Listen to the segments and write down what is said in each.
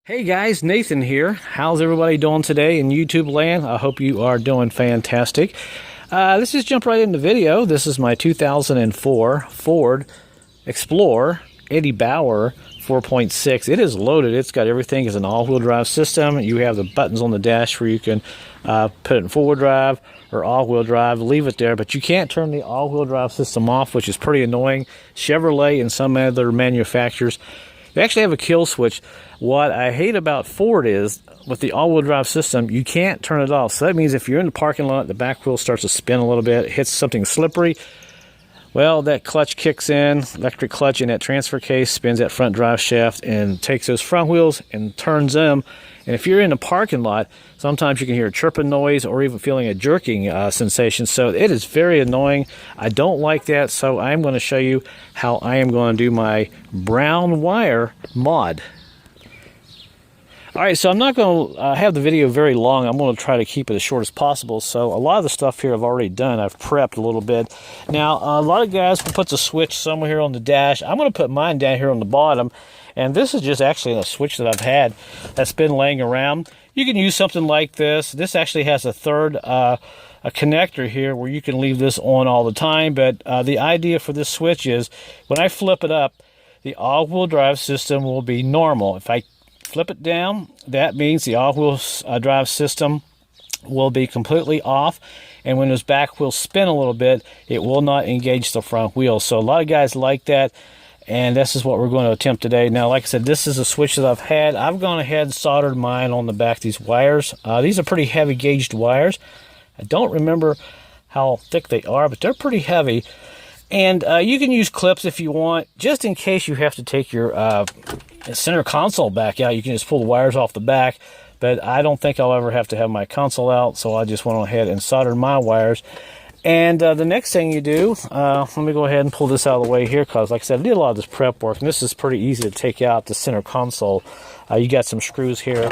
Hey guys, Nathan here. How's everybody doing today in YouTube land? I hope you are doing fantastic. Let's just jump right into the video. This is my 2004 Ford Explorer Eddie Bauer 4.6. It is loaded. It's got everything. It's an all-wheel drive system. You have the buttons on the dash where you can put it in four-wheel drive or all-wheel drive. Leave it there, but you can't turn the all-wheel drive system off, which is pretty annoying. Chevrolet and some other manufacturers, they actually have a kill switch. What I hate about Ford is, with the all-wheel drive system, you can't turn it off. So that means if you're in the parking lot, the back wheel starts to spin a little bit, it hits something slippery, well, that clutch kicks in, electric clutch in that transfer case, spins that front drive shaft and takes those front wheels and turns them. And if you're in the parking lot, sometimes you can hear a chirping noise or even feeling a jerking sensation. So it is very annoying. I don't like that, so I'm going to show you how I am going to do my brown wire mod. All right, so I'm not going to have the video very long. I'm going to try to keep it as short as possible. So a lot of the stuff here I've already done. I've prepped a little bit. Now, a lot of guys will put the switch somewhere here on the dash. I'm going to put mine down here on the bottom. And this is just actually a switch that I've had that's been laying around. You can use something like this. This actually has a third a connector here where you can leave this on all the time. But the idea for this switch is when I flip it up, the all-wheel drive system will be normal. If I flip it down, that means the all-wheel drive system will be completely off, and when those back wheels spin a little bit, it will not engage the front wheel. So a lot of guys like that, and this is what we're going to attempt today. Now, like I said, this is a switch that I've had. I've gone ahead and soldered mine on the back of these wires. These are pretty heavy gauged wires. I don't remember how thick they are, but they're pretty heavy. And you can use clips if you want, just in case you have to take your center console back out. You can just pull the wires off the back, but I don't think I'll ever have to have my console out, so I just went ahead and soldered my wires. And the next thing you do, let me go ahead and pull this out of the way here, because like I said, I did a lot of this prep work, and this is pretty easy to take out the center console. You got some screws here.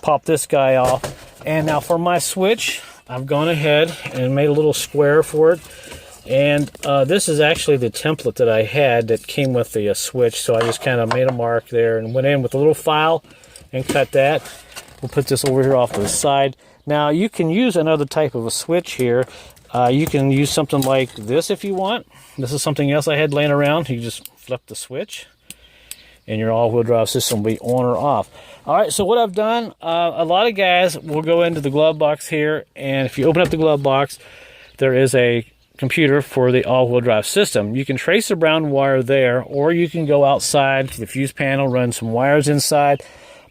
Pop this guy off. And now for my switch, I've gone ahead and made a little square for it. And this is actually the template that I had that came with the switch, so I just kind of made a mark there and went in with a little file and cut that. We'll put this over here off to the side. Now, you can use another type of a switch here. You can use something like this if you want. This is something else I had laying around. You just flip the switch, and your all-wheel drive system will be on or off. All right, so what I've done, a lot of guys will go into the glove box here, and if you open up the glove box, there is a computer for the all-wheel drive system. You can trace the brown wire there, or you can go outside to the fuse panel, run some wires inside.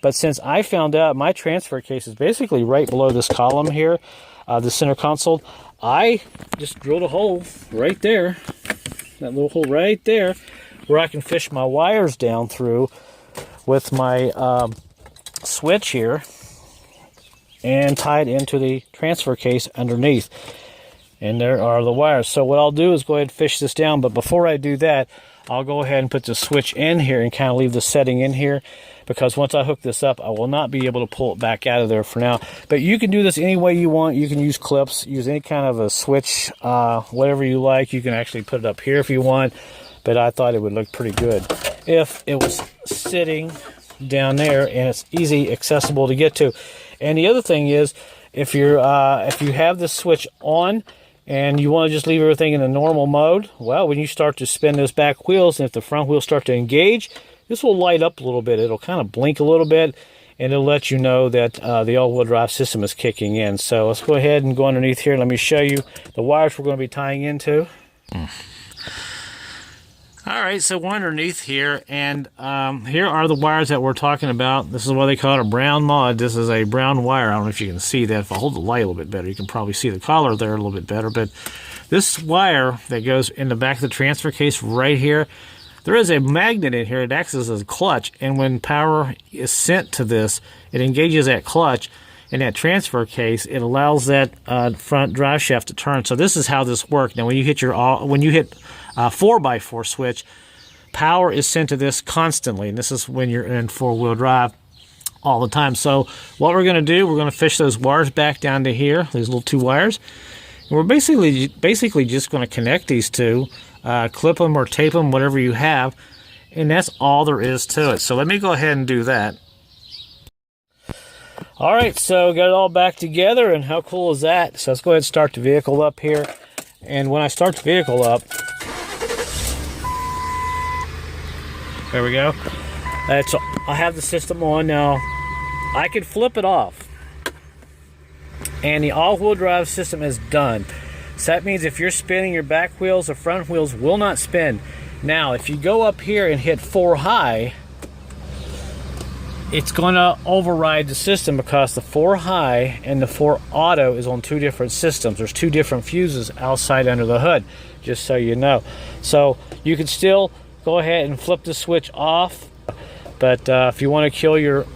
But since I found out my transfer case is basically right below this column here, the center console, I just drilled a hole right there, that little hole right there, where I can fish my wires down through with my switch here and tie it into the transfer case underneath. And there are the wires. So what I'll do is go ahead and fish this down. But before I do that, I'll go ahead and put the switch in here and kind of leave the setting in here, because once I hook this up, I will not be able to pull it back out of there for now. But you can do this any way you want. You can use clips, use any kind of a switch, whatever you like. You can actually put it up here if you want. But I thought it would look pretty good if it was sitting down there and it's easy accessible to get to. And the other thing is, if you have this switch on, and you want to just leave everything in the normal mode, well, when you start to spin those back wheels, and if the front wheels start to engage, this will light up a little bit. It'll kind of blink a little bit, and it'll let you know that the all-wheel drive system is kicking in. So let's go ahead and go underneath here. Let me show you the wires we're going to be tying into. All right, so we're underneath here, and here are the wires that we're talking about. This is what they call it, a brown mod. This is a brown wire. I don't know if you can see that. If I hold the light a little bit better, you can probably see the collar there a little bit better. But this wire that goes in the back of the transfer case right here, there is a magnet in here. It acts as a clutch, and when power is sent to this, it engages that clutch in that transfer case. It allows that front drive shaft to turn. So this is how this works. Now, when you hit 4x4 switch, power is sent to this constantly, and this is when you're in four-wheel drive all the time. So what we're going to do, we're going to fish those wires back down to here, these little two wires, and we're basically just going to connect these two, clip them or tape them, whatever you have, and that's all there is to it. So let me go ahead and do that. All right, so got it all back together, and how cool is that? So let's go ahead and start the vehicle up here. And when I start the vehicle up, there we go. I have the system on now. I can flip it off, and the all-wheel drive system is done. So that means if you're spinning, your back wheels, the front wheels will not spin. Now, if you go up here and hit 4 high, it's going to override the system because the 4 high and the 4 auto is on 2 different systems. There's 2 different fuses outside under the hood, just so you know. So you can still go ahead and flip the switch off, but if you want to kill your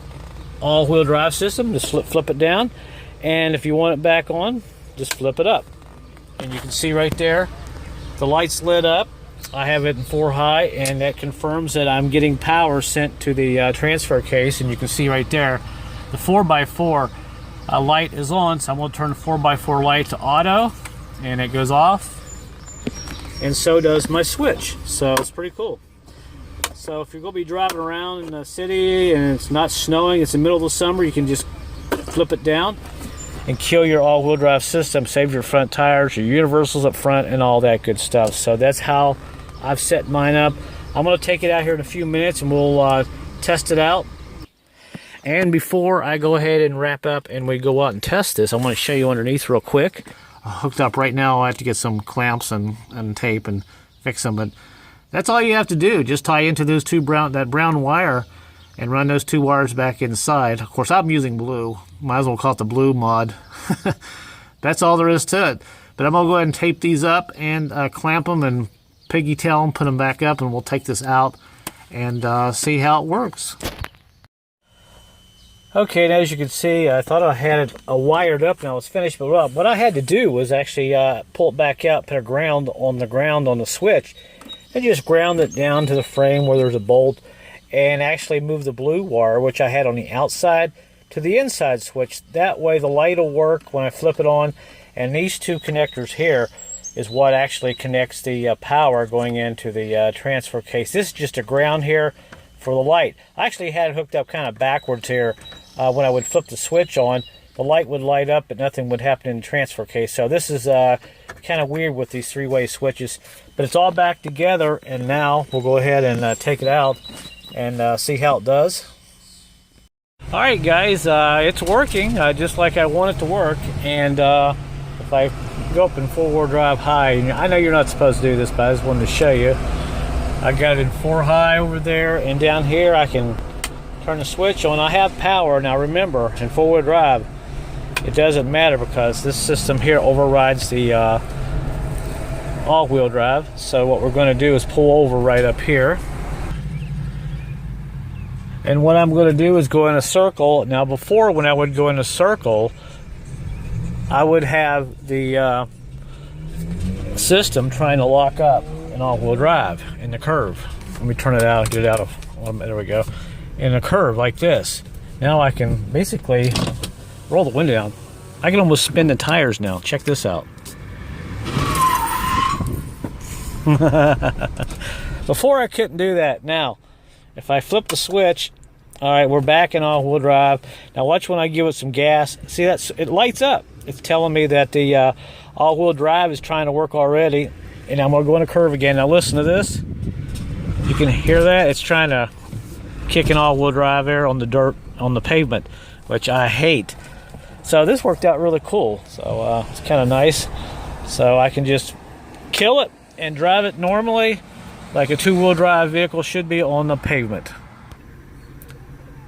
all-wheel drive system, just flip it down, and if you want it back on, just flip it up. And you can see right there, the light's lit up. I have it in 4 high, and that confirms that I'm getting power sent to the transfer case. And you can see right there, the 4x4 light is on, so I'm going to turn the 4x4 light to auto, and it goes off, and so does my switch. So it's pretty cool. So if you're going to be driving around in the city and it's not snowing, it's the middle of the summer, you can just flip it down and kill your all-wheel drive system, save your front tires, your universals up front, and all that good stuff. So that's how I've set mine up. I'm going to take it out here in a few minutes, and we'll test it out. And before I go ahead and wrap up and we go out and test this, I want to show you underneath real quick. Hooked up right now. I have to get some clamps and tape and fix them, but that's all you have to do. Just tie into those that brown wire and run those 2 wires back inside. Of course, I'm using blue. Might as well call it the blue mod. That's all there is to it. But I'm going to go ahead and tape these up and clamp them and piggy tail them, put them back up, and we'll take this out and see how it works. Okay, and as you can see, I thought I had it wired up and I was finished, but what I had to do was actually pull it back out, put a ground on the switch, and just ground it down to the frame where there's a bolt, and actually move the blue wire, which I had on the outside, to the inside switch. That way the light will work when I flip it on, and these 2 connectors here is what actually connects the power going into the transfer case. This is just a ground here for the light. I actually had it hooked up kind of backwards here. When I would flip the switch on, the light would light up, but nothing would happen in the transfer case. So this is kind of weird with these 3-way switches, but it's all back together, and now we'll go ahead and take it out and see how it does. All right, guys, it's working just like I want it to work. And if I go up in 4-wheel drive high, I know you're not supposed to do this, but I just wanted to show you. I got it in 4 high over there, and down here I can turn the switch on. I have power. Now remember, in 4-wheel drive, it doesn't matter because this system here overrides the all-wheel drive. So what we're going to do is pull over right up here. And what I'm going to do is go in a circle. Now before, when I would go in a circle, I would have the system trying to lock up in all-wheel drive in the curve. Let me turn it out, get it out of, there we go. In a curve like this. Now I can basically roll the window down. I can almost spin the tires now. Check this out. Before I couldn't do that. Now, if I flip the switch, all right, we're back in all-wheel drive. Now watch when I give it some gas. See, it lights up. It's telling me that the all-wheel drive is trying to work already. And I'm going to go in a curve again. Now listen to this. You can hear that? It's trying to kick an all-wheel drive there on the dirt, on the pavement, which I hate. So this worked out really cool. So it's kind of nice. So I can just kill it and drive it normally like a 2-wheel drive vehicle should be on the pavement.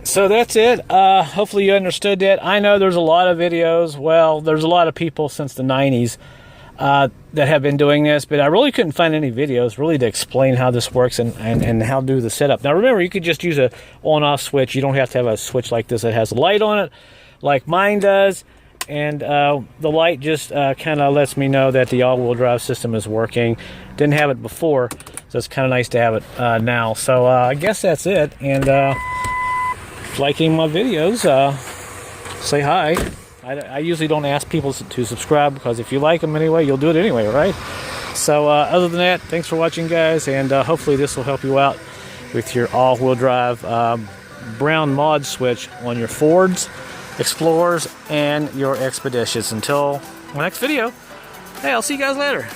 So that's it. Hopefully you understood that. I know there's a lot of videos. Well, there's a lot of people since the 90s that have been doing this, but I really couldn't find any videos really to explain how this works and how to do the setup. Now remember, you could just use a on-off switch. You don't have to have a switch like this that has a light on it like mine does, and the light just kind of lets me know that the all-wheel drive system is working. Didn't have it before, so it's kind of nice to have it now. So I guess that's it, and if liking my videos, say hi. I usually don't ask people to subscribe because if you like them anyway, you'll do it anyway, right? So other than that, thanks for watching, guys, and hopefully this will help you out with your all-wheel drive brown mod switch on your Fords Explorers and your Expeditions. Until the next video, hey, I'll see you guys later.